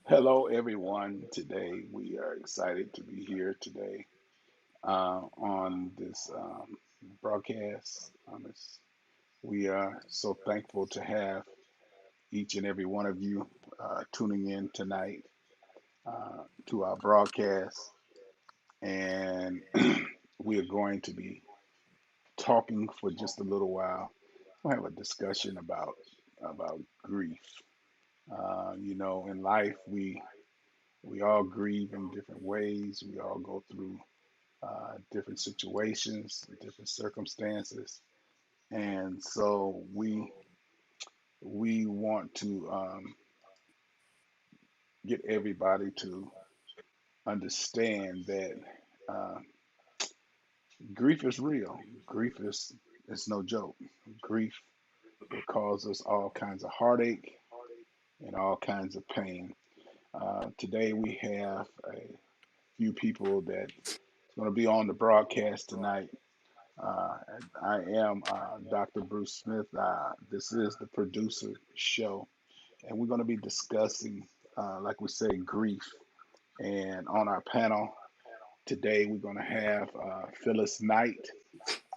Hello, everyone. Today we are excited to be here today on this broadcast. We are so thankful to have each and every one of you tuning in tonight to our broadcast, and we are going to be talking for just a little while. We'll have a discussion about grief. In life we all grieve in different ways. We all go through different situations, different circumstances, and so we want to get everybody to understand that uh, grief is real. Grief is no joke. Grief will cause us all kinds of heartache and all kinds of pain. Today we have a few people that is going to be on the broadcast tonight. Uh, I am Dr. Bruce Smith. This is the producer show, and we're going to be discussing, like we say, grief. And on our panel today, we're going to have Phyllis Knight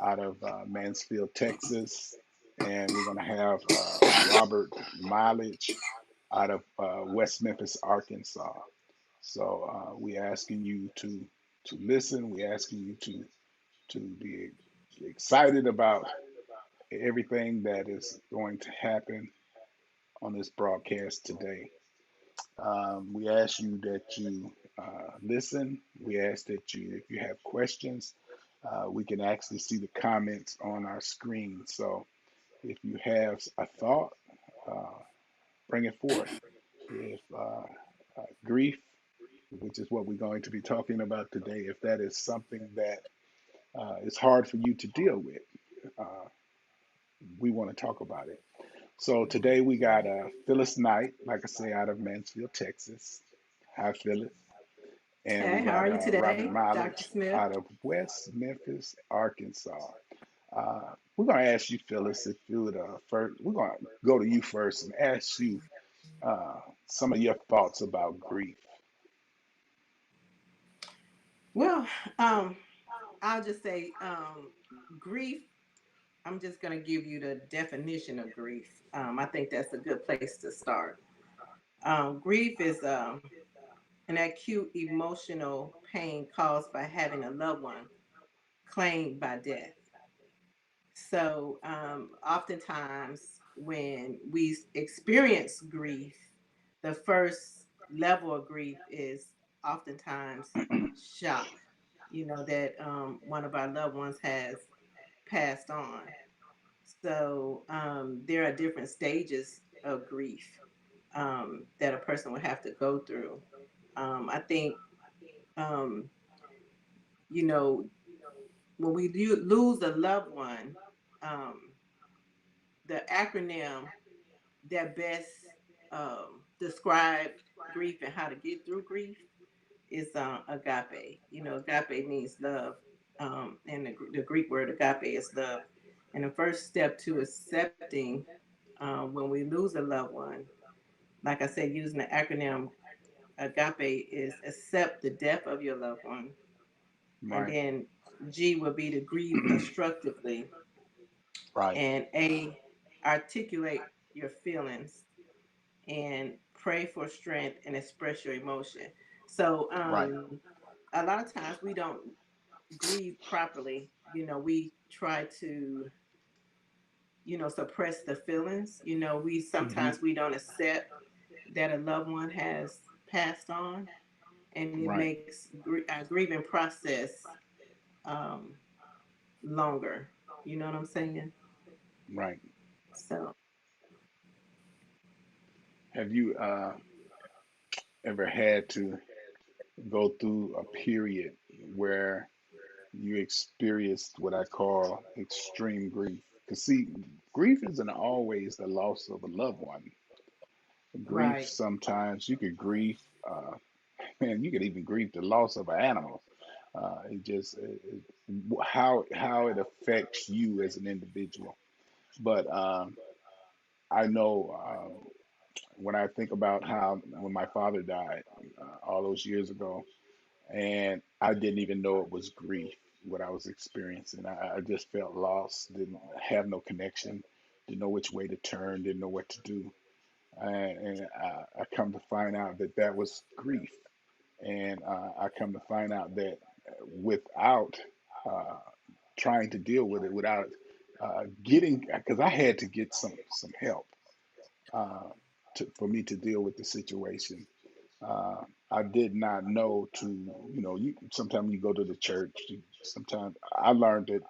out of Mansfield, Texas, and we're going to have Robert Mileage out of West Memphis, Arkansas. So we're asking you to listen. We're asking you to be excited about everything that is going to happen on this broadcast today. We ask you that you listen. We ask that you, if you have questions, we can actually see the comments on our screen. So if you have a thought, uh, bring it forth. If grief, which is what we're going to be talking about today, if that is something that is hard for you to deal with, uh, we want to talk about it. So today we got Phyllis Knight, like I say, out of Mansfield, Texas. Hi, Phyllis. And we Hey, how got are you Robert today, Dr. Mileage Smith? out of West Memphis, Arkansas. We're going to ask you, Phyllis, if you would first, we're going to go to you first and ask you uh, some of your thoughts about grief. Well, um, I'll just say grief. I'm just going to give you the definition of grief. I think that's a good place to start. Grief is an acute emotional pain caused by having a loved one claimed by death. So, oftentimes, when we experience grief, the first level of grief is oftentimes shock, that one of our loved ones has passed on. So, there are different stages of grief that a person would have to go through. I think, um, you know, when we lose a loved one, um, the acronym that best describe grief and how to get through grief is agape. Agape means love, and the Greek word agape is love. And the first step to accepting when we lose a loved one, like I said, using the acronym agape, is accept the death of your loved one, and Right, then G would be to grieve constructively, right, and A, articulate your feelings, and pray for strength and express your emotion. So right. a lot of times we don't grieve properly. We try to suppress the feelings. We Hmm. sometimes we don't accept that a loved one has passed on, and it Right, makes our grieving process um, longer. You know what I'm saying? right. So Have you ever had to go through a period where you experienced what I call extreme grief? Because, see, grief isn't always the loss of a loved one. Grief, right. sometimes you could grieve, man, you could even grieve the loss of an animal. How it affects you as an individual. But I know when I think about how when my father died all those years ago, and I didn't even know it was grief what I was experiencing. I just felt lost, didn't have no connection, didn't know which way to turn, didn't know what to do, and I come to find out that that was grief, and I come to find out that without uh, trying to deal with it, without getting, because I had to get some help uh, for me to deal with the situation. uh, I did not know to, you sometimes you go to the church. Sometimes I learned that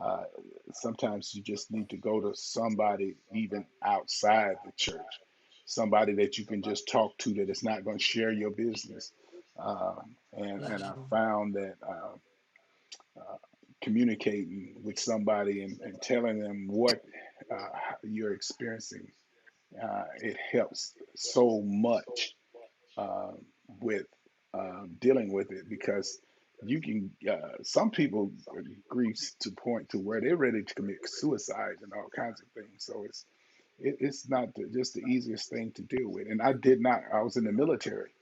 uh, sometimes you just need to go to somebody even outside the church, somebody that you can just talk to that is not going to share your business. Uh, and I Mhm. found that uh, communicating with somebody and telling them what you're experiencing, it helps so much uh, with dealing with it because you can some people grieve to point to where they're ready to commit suicide and all kinds of things. So it's not just the easiest thing to deal with. And I was in the military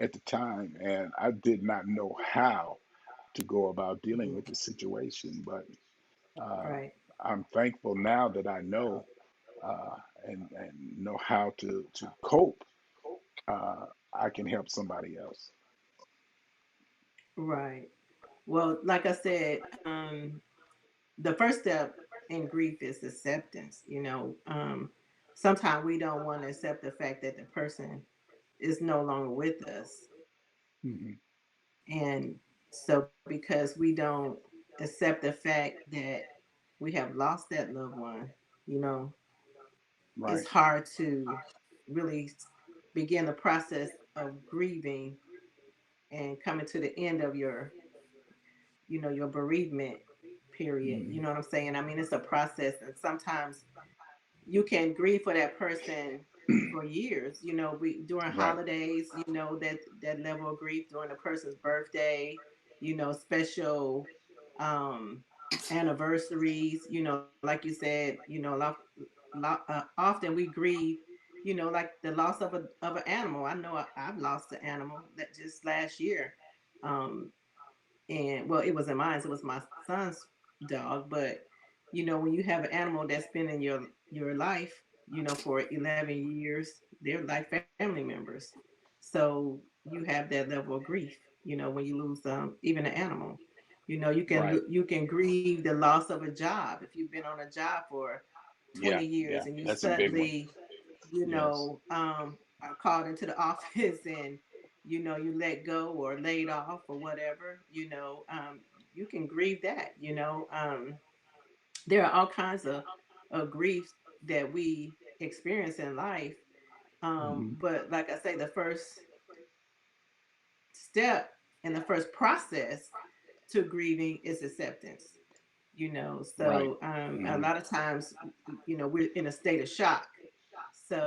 at the time, and I did not know how to go about dealing Mhm. with the situation. But uh, Right. I'm thankful now that I know uh, and know how to cope. uh, I can help somebody else. Right. Well, like I said, the first step in grief is acceptance. Sometimes we don't want to accept the fact that the person is no longer with us. Hmm. And so, because we don't accept the fact that we have lost that loved one, you know, it's Right. hard to really begin the process of grieving and coming to the end of your bereavement period. You Hmm. know what I'm saying? I mean, it's a process, and sometimes you can grieve for that person for years. We during Right. holidays, that level of grief during a person's birthday, special um anniversaries. Like you said, often we grieve. Like the loss of an animal. I know I've lost an animal that just last year. Um, and well, it wasn't mine, it was my son's dog. But when you have an animal that's been in your life for 11 years, they're like family members. So you have that level of grief when you lose even an animal. Right. You can grieve the loss of a job if you've been on a job for 20 Yeah. years Yeah. and you That's a big one. suddenly Yes. are called into the office, and you let go or laid off or whatever. You can grieve that. There are all kinds of griefs that we experience in life. Hmm. But like I say, the first step and the first process to grieving is acceptance. Right. So a Hmm. lot of times, we're in a state of shock.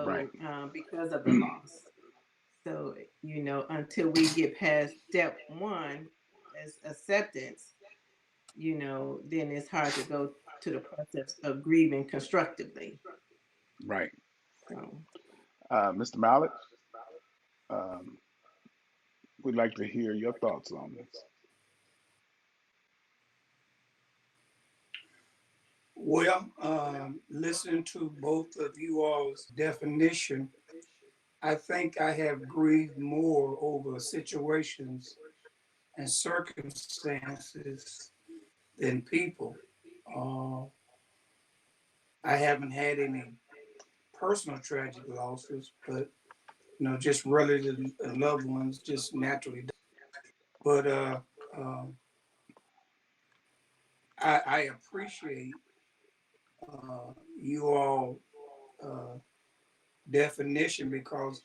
Right. So because of the loss. So, until we get past step one as acceptance, then it's hard to go to the process of grieving constructively. Right. So, Mr. Mallet, um, we'd like to hear your thoughts on this. Well, listening to both of you all's definition, I think I have grieved more over situations and circumstances than people. Uh, I haven't had any personal tragic losses, but just relative loved ones just naturally. But I appreciate you all uh, definition because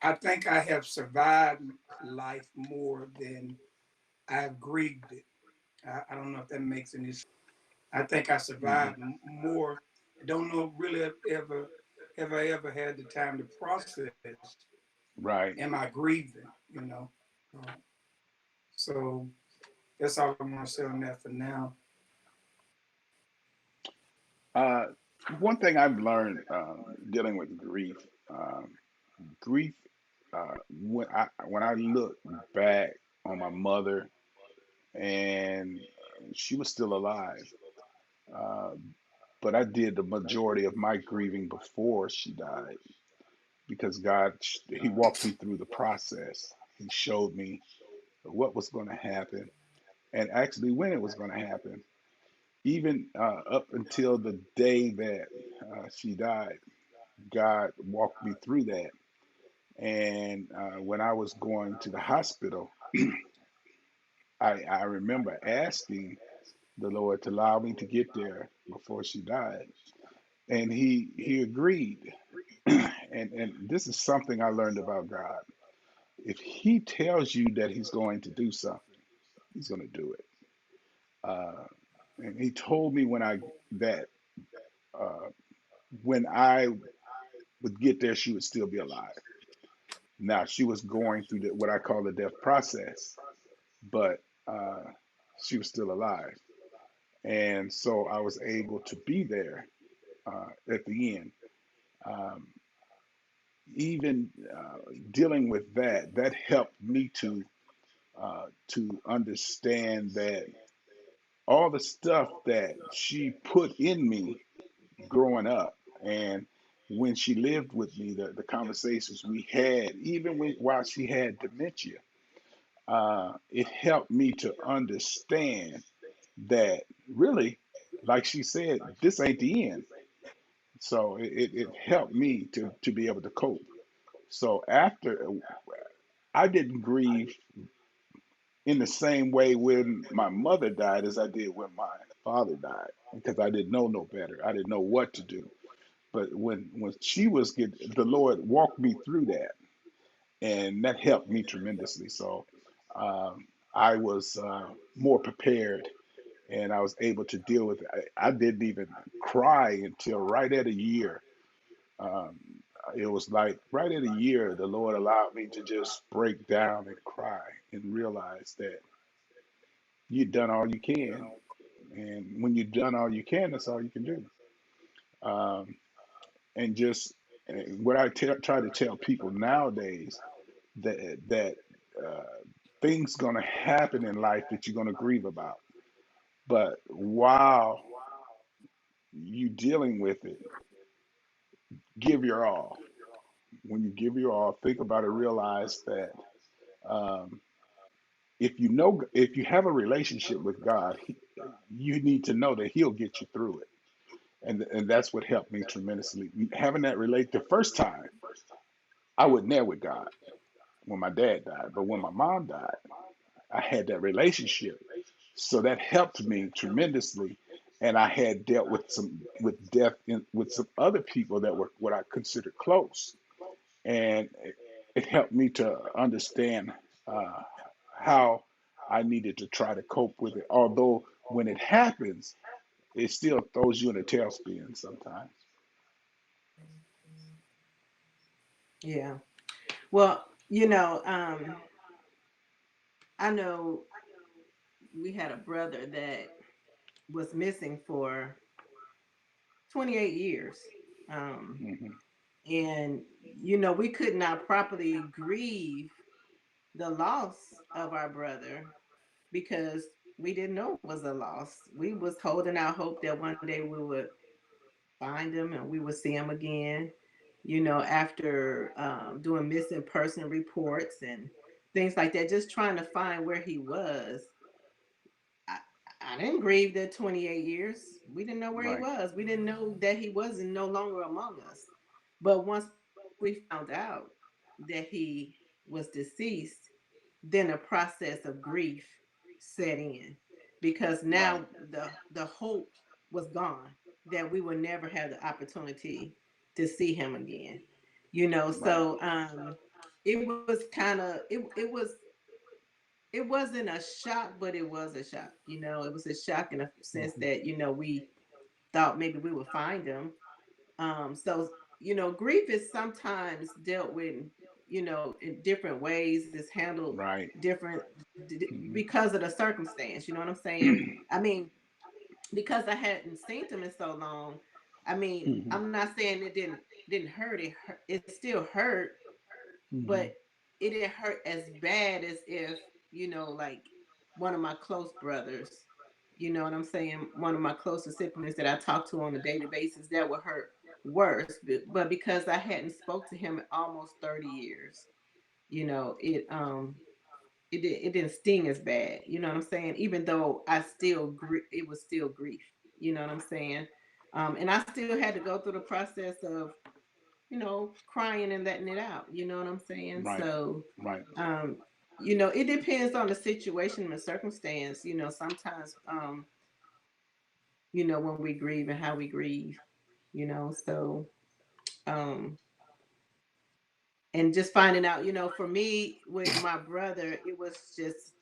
I think I have survived life more than I've grieved it. I don't know if that makes any sense. I think I Hmm. survived more. I don't know really if ever had the time to process. Right. Am I grieving? Uh, so that's all I want to say on that for now. Uh, One thing I've learned dealing with grief, grief. When I look back on my mother, and she was still alive, uh, but I did the majority of my grieving before she died because He walked me through the process. He showed me what was going to happen and actually when it was going to happen. Even up until the day that she died, God walked me through that. And when I was going to the hospital, I remember asking the Lord to allow me to get there before she died, and He agreed. And this is something I learned about God. If He tells you that He's going to do something, He's going to do it. Uh, and He told me that uh, when I would get there, she would still be alive. Now she was going through what I call the death process, but she was still alive, and so I was able to be there at the end. Um, Even dealing with that helped me to understand that all the stuff that she put in me growing up, and when she lived with me, the conversations we had, even while she had dementia, it helped me to understand that really, like she said, this ain't the end. So it helped me to be able to cope. So after I didn't grieve in the same way when my mother died as I did when my father died because I didn't know no better. I didn't know what to do. But when she was the Lord walked me through that, and that helped me tremendously. So I was more prepared, and I was able to deal with it. I didn't even cry until right at a year. Um, it was like right at a year, the Lord allowed me to just break down and cry and realize that you've done all you can. And when you've done all you can, that's all you can do. Um, and just what try to tell people nowadays that things gonna happen in life that you're gonna grieve about. But while you dealing with it, give your all. When you give your all, think about it. Realize that um, if you have a relationship with God, you need to know that He'll get you through it. And that's what helped me tremendously. Having that relate the first time, I wasn't there with God when my dad died, but when my mom died, I had that relationship. So that helped me tremendously. And I had dealt with death with some other people that were what I considered close, and it helped me to understand uh, how I needed to try to cope with it. Although when it happens, it still throws you in a tailspin sometimes. Yeah. Well, you know, I know we had a brother that was missing for 28 years. Um, Hmm. and, we could not properly grieve the loss of our brother because we didn't know it was a loss. We was holding out hope that one day we would find him and we would see him again. After doing missing person reports and things like that, just trying to find where he was. I, I didn't grieve the 28 years. We didn't know where he Right, was. We didn't know that he wasn't no longer among us. But once we found out that he was deceased, then a process of grief set in because now right, the hope was gone that we would never have the opportunity to see him again. right. So it was kind of it wasn't a shock, but it was a shock. It was a shock in a sense Hmm. that we thought maybe we would find him. So grief is sometimes dealt with, in different ways. It's handled Right. different Hmm. because of the circumstance. You know what I'm saying? I mean, because I hadn't seen him in so long, I mean, Hmm. I'm not saying it didn't hurt. It still hurt, Hmm. but it didn't hurt as bad as if, like one of my close brothers, you know what I'm saying? One of my closest siblings that I talk to on a daily basis, that would hurt worse. But because I hadn't spoke to him in almost 30 years, it didn't sting as bad. You know what I'm saying? Even though it was still grief. You know what I'm saying? And I still had to go through the process of, crying and letting it out. You know what I'm saying? Right. So, Right. um, it depends on the situation and the circumstance. Sometimes, when we grieve and how we grieve. So, um, and just finding out, for me with my brother, it was just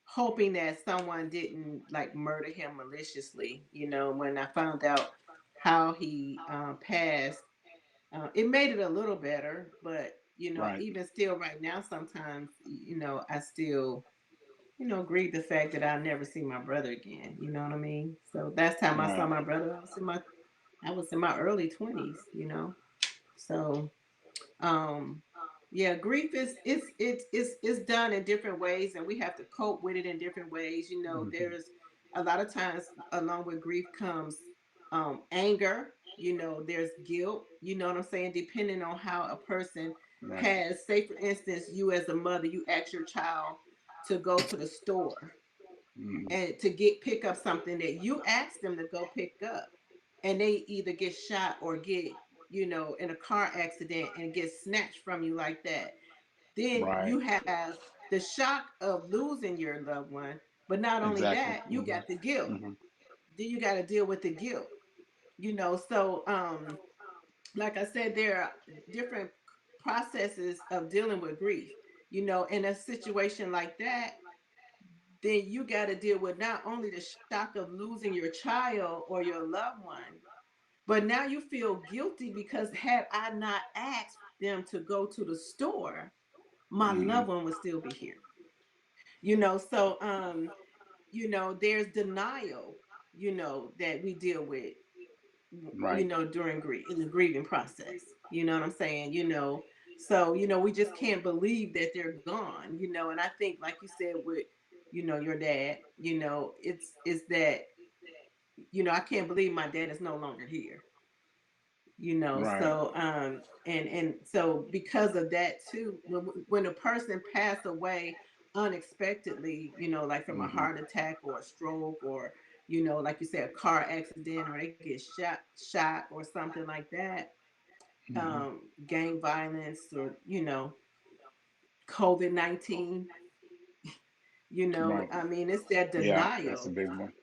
hoping that someone didn't like murder him maliciously. When I found out how he passed, it made it a little better. But Right. even still, right now, sometimes I still grieve the fact that I'll never see my brother again. You know what I mean? So last time I saw Right. my brother, I was in my early 20s. So um yeah, grief is done in different ways, and we have to cope with it in different ways. Hmm. There's a lot of times along with grief comes anger. There's guilt. You know what I'm saying? Depending on how a person Right. has, say for instance, you as a mother, you ask your child to go to the store Hmm. and to pick up something that you asked them to go pick up, and they either get shot or get in a car accident and get snatched from you like that. Then Right. you have the shock of losing your loved one, but not only Exactly. that, you Hmm. got the guilt. Hmm. Then you got to deal with the guilt. So like I said, there are different processes of dealing with grief. In a situation like that, then you got to deal with not only the shock of losing your child or your loved one, but now you feel guilty because had I not asked them to go to the store, my Hmm. loved one would still be here. So there's denial, that we deal with, Right. during grief in the grieving process. You know what I'm saying? So we just can't believe that they're gone. And I think, like you said, with your dad, it's that I can't believe my dad is no longer here. Right. So and so because of that too, when a person passed away unexpectedly, like from a Hmm. heart attack or a stroke, or like you said, a car accident, or they get shot or something like that, Hmm. gang violence, or COVID-19, Right. I mean, it's that Yeah, that's a denial. big one.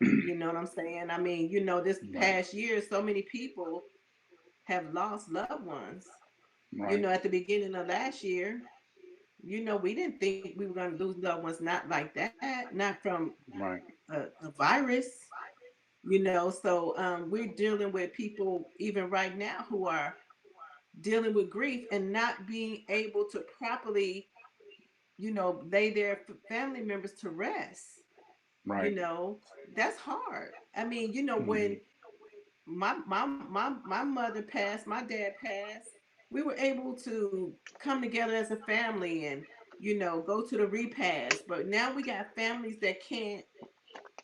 You know what I'm saying? I mean, this Right. past year, so many people have lost loved ones. Right. At the beginning of last year, we didn't think we were going to lose loved ones, not like that, not from Right. a virus. So we're dealing with people even right now who are dealing with grief and not being able to properly, lay their family members to rest. you Right. know that's hard. I mean, Hmm. when my mother passed, my dad passed, we were able to come together as a family and go to the repast. But now we got families that can't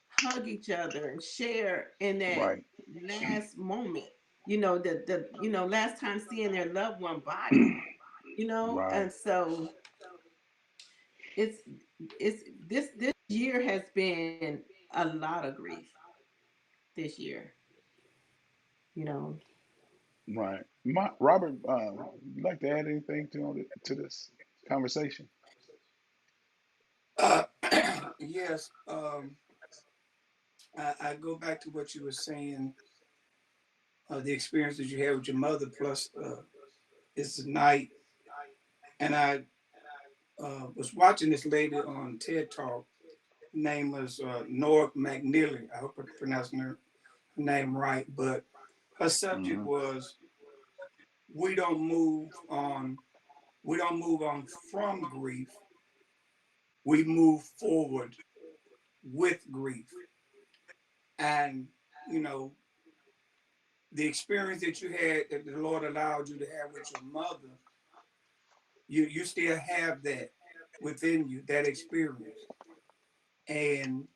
hug each other and share in that Right. last moment. The last time seeing their loved one body. Right. And so it's this year has been a lot of grief this year. You know. Right. Robert, you like to add anything to this conversation? Uh, yes, I go back to what you were saying, the experience that you had with your mother, plus it's night. And I was watching this lady on TED Talk. Her name was Nora McNeely. I hope I'm pronouncing her name right. But her subject Hmm. was we don't move on. We don't move on from grief. We move forward with grief. And you know, the experience that you had, that the Lord allowed you to have with your mother, you still have that within you, that experience. And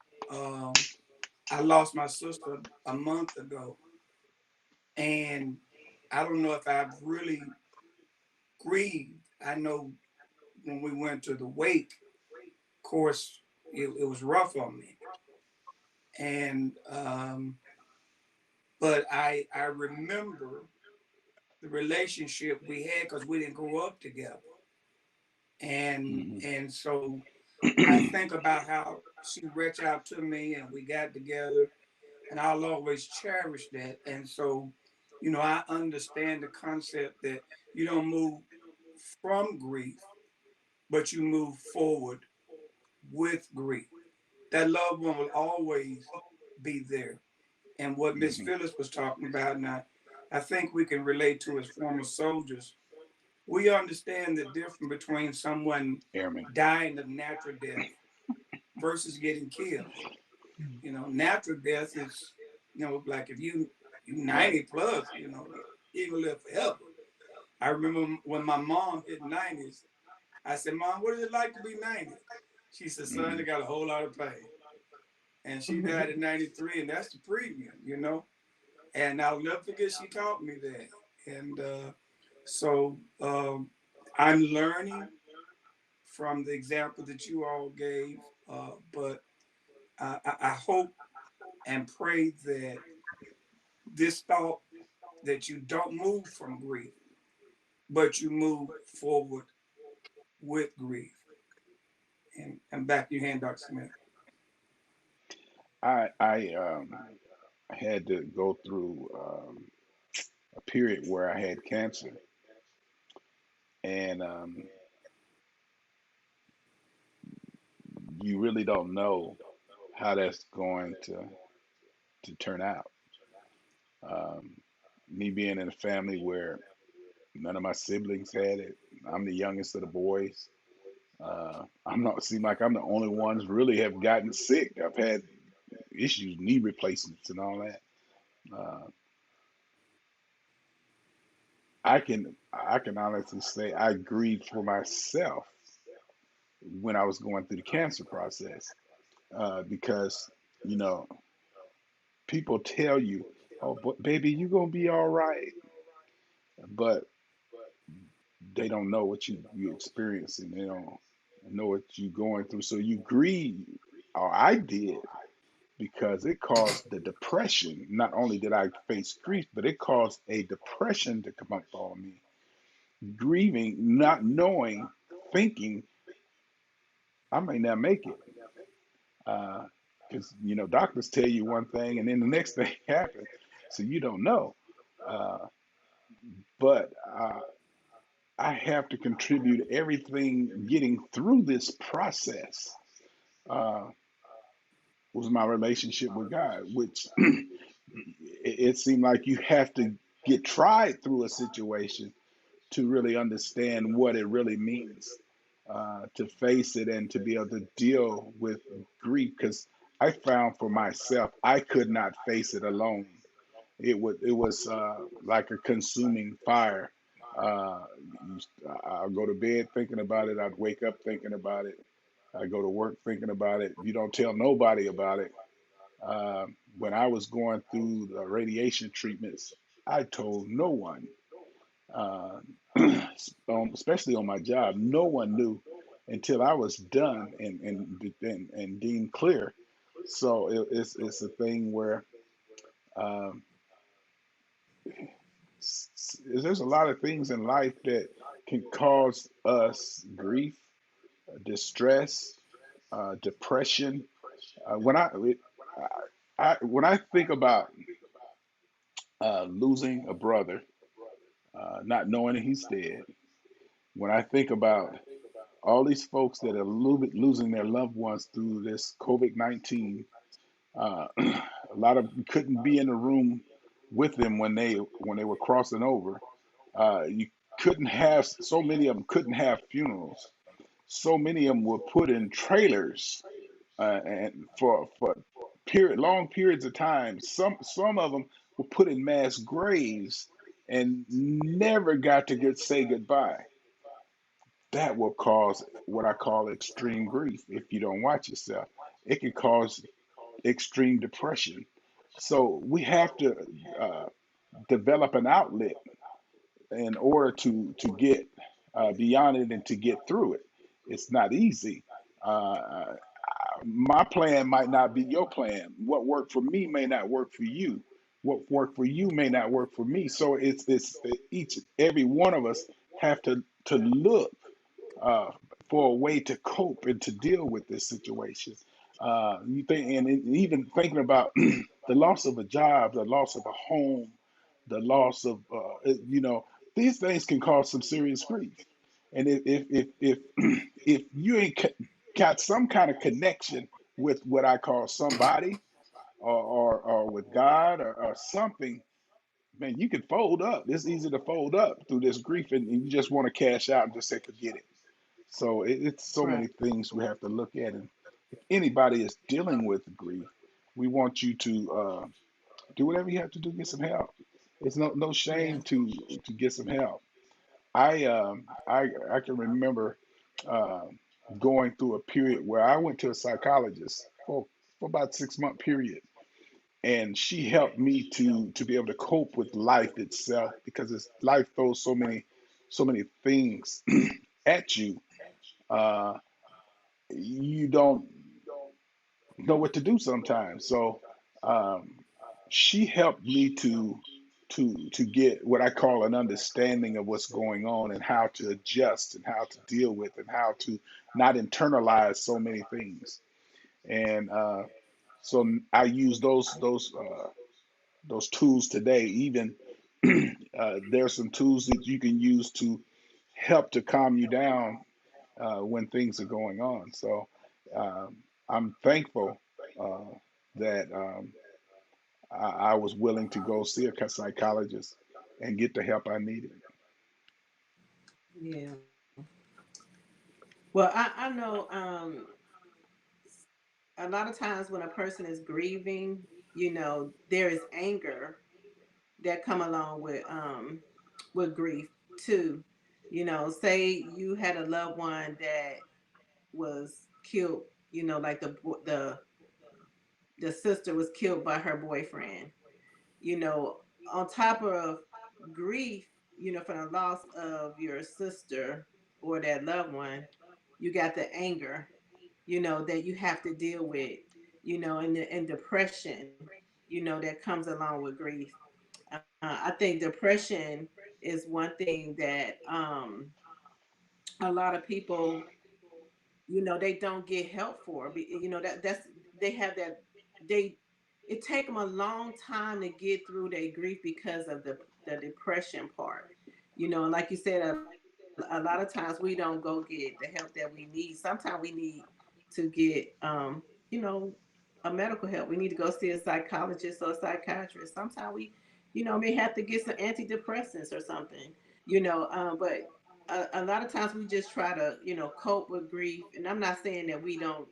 I lost my sister a month ago, and I don't know if I've really grieved. I know when we went to the wake, of course, it was rough on me, and but I remember the relationship we had because we didn't grow up together, Hmm. and so I think about how she reached out to me and we got together, and I'll always cherish that. And so, I understand the concept that you don't move from grief, but you move forward with grief. That loved one will always be there. And what Miss Hmm. Phyllis was talking about, now, I think we can relate to as former soldiers. We understand the difference between someone Airman. dying of natural death versus getting killed. Natural death is, like if you Right. 90 plus, you gonna live forever. I remember when my mom hit 90s, I said, Mom, what is it like to be 90? She said, Son, Hmm. they got a whole lot of pain. And she died at 93, and that's the premium. And I'll never forget she taught me that. And so I'm learning from the example that you all gave, but I hope and pray that this thought that you don't move from grief, but you move forward with grief. And back to your hand, Dr. Smith. I had to go through a period where I had cancer, and you really don't know how that's going to turn out. Um, Me being in a family where none of my siblings had it, I'm the youngest of the boys. I'm not seem like I'm the only ones really have gotten sick. I've had issues, knee replacements, and all that. Uh, I can honestly say I grieved for myself when I was going through the cancer process because you know people tell you, "Oh, but baby, you gonna be all right," but they don't know what you experiencing. They don't know what you going through. So you grieve, or I did, because it caused the depression. Not only did I face grief, but it caused a depression to come up on me. Grieving, not knowing, thinking I may not make it. Because doctors tell you one thing and then the next thing happens, so you don't know. Uh, but I have to contribute everything getting through this process. Uh, was my relationship with God, which it seemed like you have to get tried through a situation to really understand what it really means to face it and to be able to deal with grief. Because I found for myself, I could not face it alone. It was like a consuming fire. Uh, I'll go to bed thinking about it. I'd wake up thinking about it. I go to work thinking about it. You don't tell nobody about it. When I was going through the radiation treatments, I told no one, uh, especially on my job. No one knew until I was done and deemed clear. So it's a thing where um, there's a lot of things in life that can cause us grief, distress, depression. When when I think about losing a brother, not knowing that he's dead, when I think about all these folks that are losing their loved ones through this COVID-19, a lot of couldn't be in the room with them when they were crossing over. You couldn't have so many of them couldn't have funerals. So many of them were put in trailers and for long periods of time. Some of them were put in mass graves and never got to say goodbye. That will cause what I call extreme grief if you don't watch yourself. It can cause extreme depression. So we have to uh, develop an outlet in order to get beyond it and to get through it. It's not easy. Uh, my plan might not be your plan. What worked for me may not work for you. What worked for you may not work for me. So it's each every one of us have to look uh, for a way to cope and to deal with this situation. You think, and even thinking about the loss of a job, the loss of a home, the loss of, these things can cause some serious grief. And if if you ain't got some kind of connection with what I call somebody or with God or something, man, you can fold up. It's easy to fold up through this grief, and you just want to cash out and just say forget it. So it's so Right. many things we have to look at. And if anybody is dealing with grief, we want you to do whatever you have to do, get some help. It's no Yeah. shame to get some help. I can remember uh, going through a period where I went to a psychologist for about 6 month period, and she helped me to be able to cope with life itself because life throws so many things at you. Uh, you don't know what to do sometimes. So um, she helped me to get what I call an understanding of what's going on and how to adjust and how to deal with and how to not internalize so many things. And so I use those tools today. Even there's some tools that you can use to help to calm you down when things are going on. So um, I'm thankful uh, that I was willing to go see a psychologist and get the help I needed. Yeah. Well, I know a lot of times when a person is grieving, there is anger that come along with grief too. Say you had a loved one that was killed, like the sister was killed by her boyfriend. You know, on top of grief, for the loss of your sister or that loved one, you got the anger, that you have to deal with, and depression, that comes along with grief. I think depression is one thing that a lot of people, they don't get help for. That's they have that they it take them a long time to get through their grief because of the depression part. And like you said, a lot of times we don't go get the help that we need. Sometimes we need to get you know a medical help. We need to go see a psychologist or a psychiatrist. Sometimes we may have to get some antidepressants or something. But a lot of times we just try to cope with grief, and I'm not saying that we don't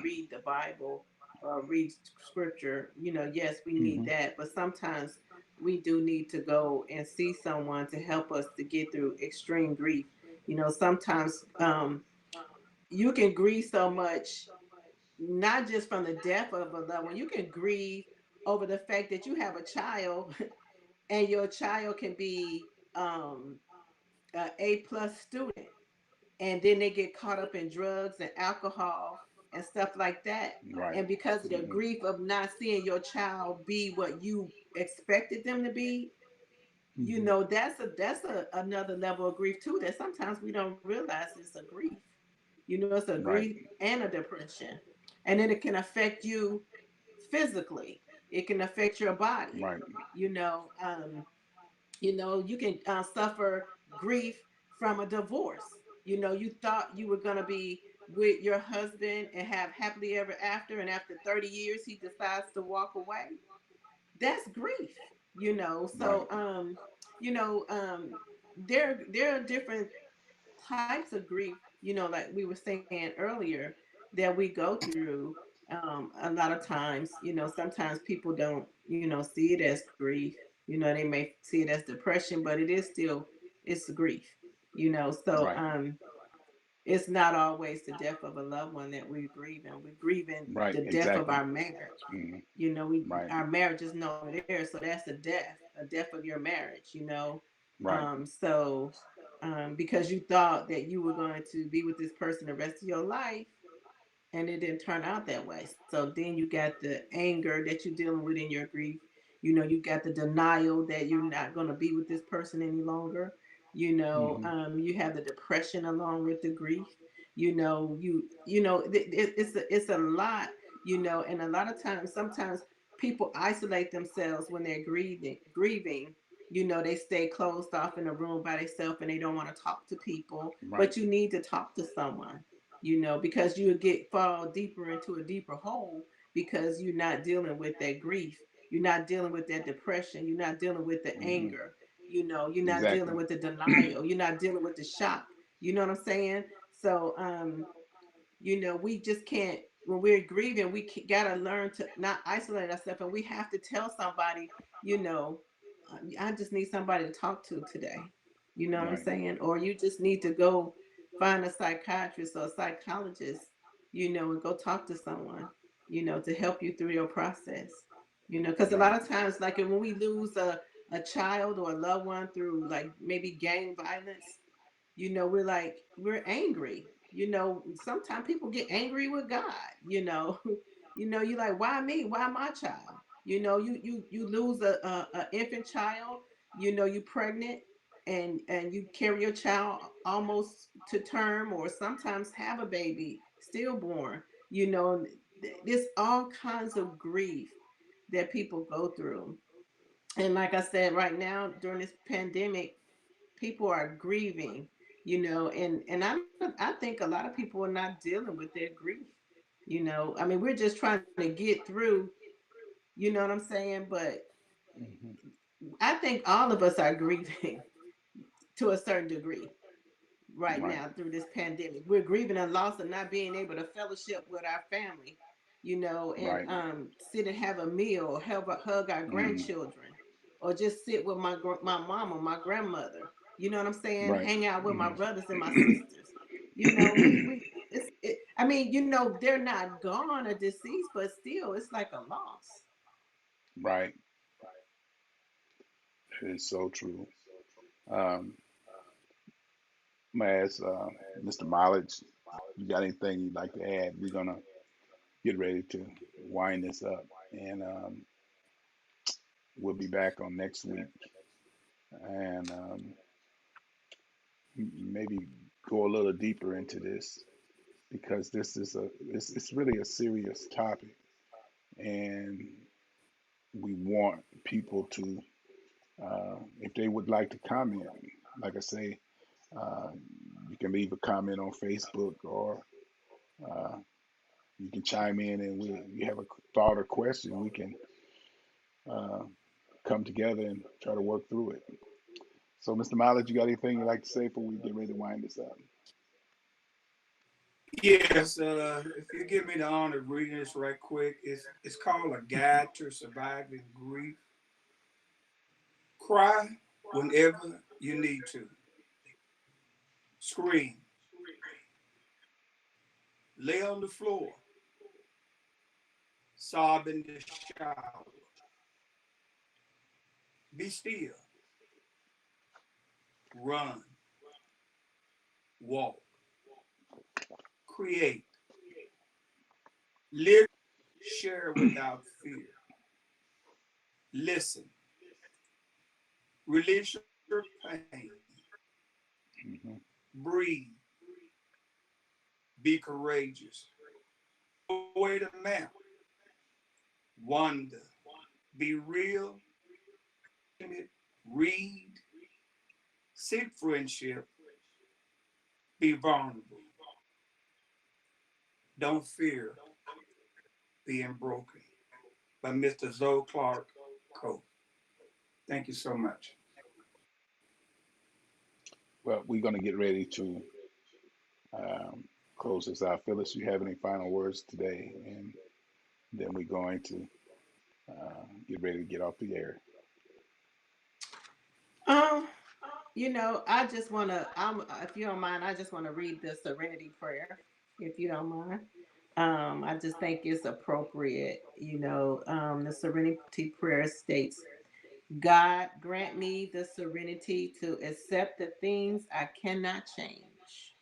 read the Bible or read scripture. Yes, we need Hmm. that, but sometimes we do need to go and see someone to help us to get through extreme grief. Sometimes you can grieve so much, not just from the death of a loved one. You can grieve over the fact that you have a child and your child can be a A+ student, and then they get caught up in drugs and alcohol and stuff like that. Right. And because of the Hmm. grief of not seeing your child be what you expected them to be, Hmm. that's another level of grief too, that sometimes we don't realize it's a grief. It's a Right. grief and a depression. And then it can affect you physically. It can affect your body. Right. You know, um, you can suffer grief from a divorce. You thought you were going to be with your husband and have happily ever after, and after 30 years he decides to walk away. That's grief. Right. So you know there are different types of grief, like we were saying earlier, that we go through. A lot of times, sometimes people don't. see it as grief. They may see it as depression, but it is still, it's grief. So Right. it's not always the death of a loved one that we're grieving. We're grieving Right. the death of Exactly. our marriage. Hmm. We Right. our marriage is no longer there, so that's a death of your marriage. Right. So because you thought that you were going to be with this person the rest of your life, and it didn't turn out that way. So then you got the anger that you're dealing with in your grief. You got the denial that you're not going to be with this person any longer. Hmm. You have the depression along with the grief. It's a lot. And a lot of times, sometimes people isolate themselves when they're grieving. They stay closed off in a room by themselves and they don't want to talk to people. Right. But you need to talk to someone, because you get fall deeper into a deeper hole because you're not dealing with that grief. You're not dealing with that depression. You're not dealing with the Hmm. anger. You're not dealing Exactly. with the denial. You're not dealing with the shock. You know what I'm saying? So, we just can't, when we're grieving, we gotta learn to not isolate ourselves, and we have to tell somebody, you know, I just need somebody to talk to today. You know what I'm Right. saying? Or you just need to go find a psychiatrist or a psychologist, and go talk to someone, to help you through your process. Because a Right. lot of times, like when we lose a child or a loved one through like maybe gang violence, we're angry. Sometimes people get angry with God. You're like, why me? Why my child? You lose a infant child. You pregnant, and you carry your child almost to term, or sometimes have a baby stillborn. There's all kinds of grief that people go through. And like I said, right now during this pandemic, people are grieving, and I think a lot of people are not dealing with their grief. I mean, we're just trying to get through, you know what I'm saying? But Hmm. I think all of us are grieving to a certain degree right Right. now through this pandemic. We're grieving a loss of not being able to fellowship with our family, and Right. sit and have a meal, or hug our Hmm. grandchildren, or just sit with my mama, my grandmother. You know what I'm saying? Right. Hang out with my Hmm. brothers and my sisters. I mean, they're not gone or deceased, but still, it's like a loss. Right. It's so true. Um, I'm gonna ask Mr. Mileage, you got anything you'd like to add? We're gonna get ready to wind this up, and we'll be back on next week, and maybe go a little deeper into this because it's really a serious topic, and we want people to, if they would like to comment, like I say, uh, you can leave a comment on Facebook, or uh, you can chime in, and you have a thought or question, we can uh, come together and try to work through it. So, Mr. Mileage, you got anything you'd like to say before we get ready to wind this up? Yes, if you give me the honor of reading this right quick, it's called A Guide to Surviving Grief. Cry whenever you need to. Scream. Lay on the floor. Sob in the shower. Be still. Run. Walk. Create. Live. Share without fear. Listen. Release your pain. Hmm. Breathe. Be courageous. Away the map. Wonder. Be real. Read. Seek friendship. Be vulnerable. Don't fear being broken. By Mr. Zoe Clark Coe. Thank you so much. Well, we're going to get ready to um, close this out. Phyllis, you have any final words today? And then we're going to get ready to get off the air. Um, I just want to, if you don't mind, I just want to read the Serenity Prayer, if you don't mind. I just think it's appropriate. The Serenity Prayer states, God grant me the serenity to accept the things I cannot change,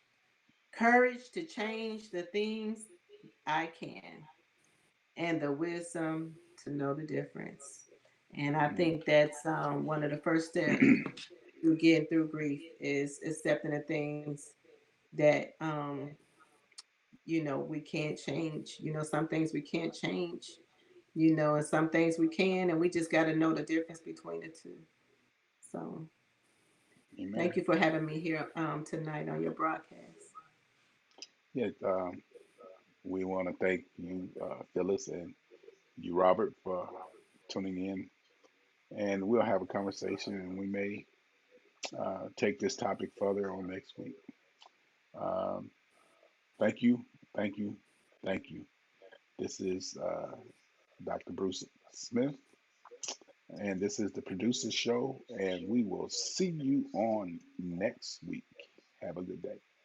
courage to change the things I can, and the wisdom to know the difference. And I think that's one of the first steps through getting through grief is accepting the things that we can't change. Some things we can't change. And some things we can, and we just got to know the difference between the two. So Amen. thank you for having me here tonight on your broadcast. Yeah, we want to thank you, Phyllis, and you, Robert, for tuning in. And we'll have a conversation, and we may take this topic further on next week. Um, thank you, thank you, thank you. This is Dr. Bruce Smith, and this is the Producer Show, and we will see you on next week. Have a good day.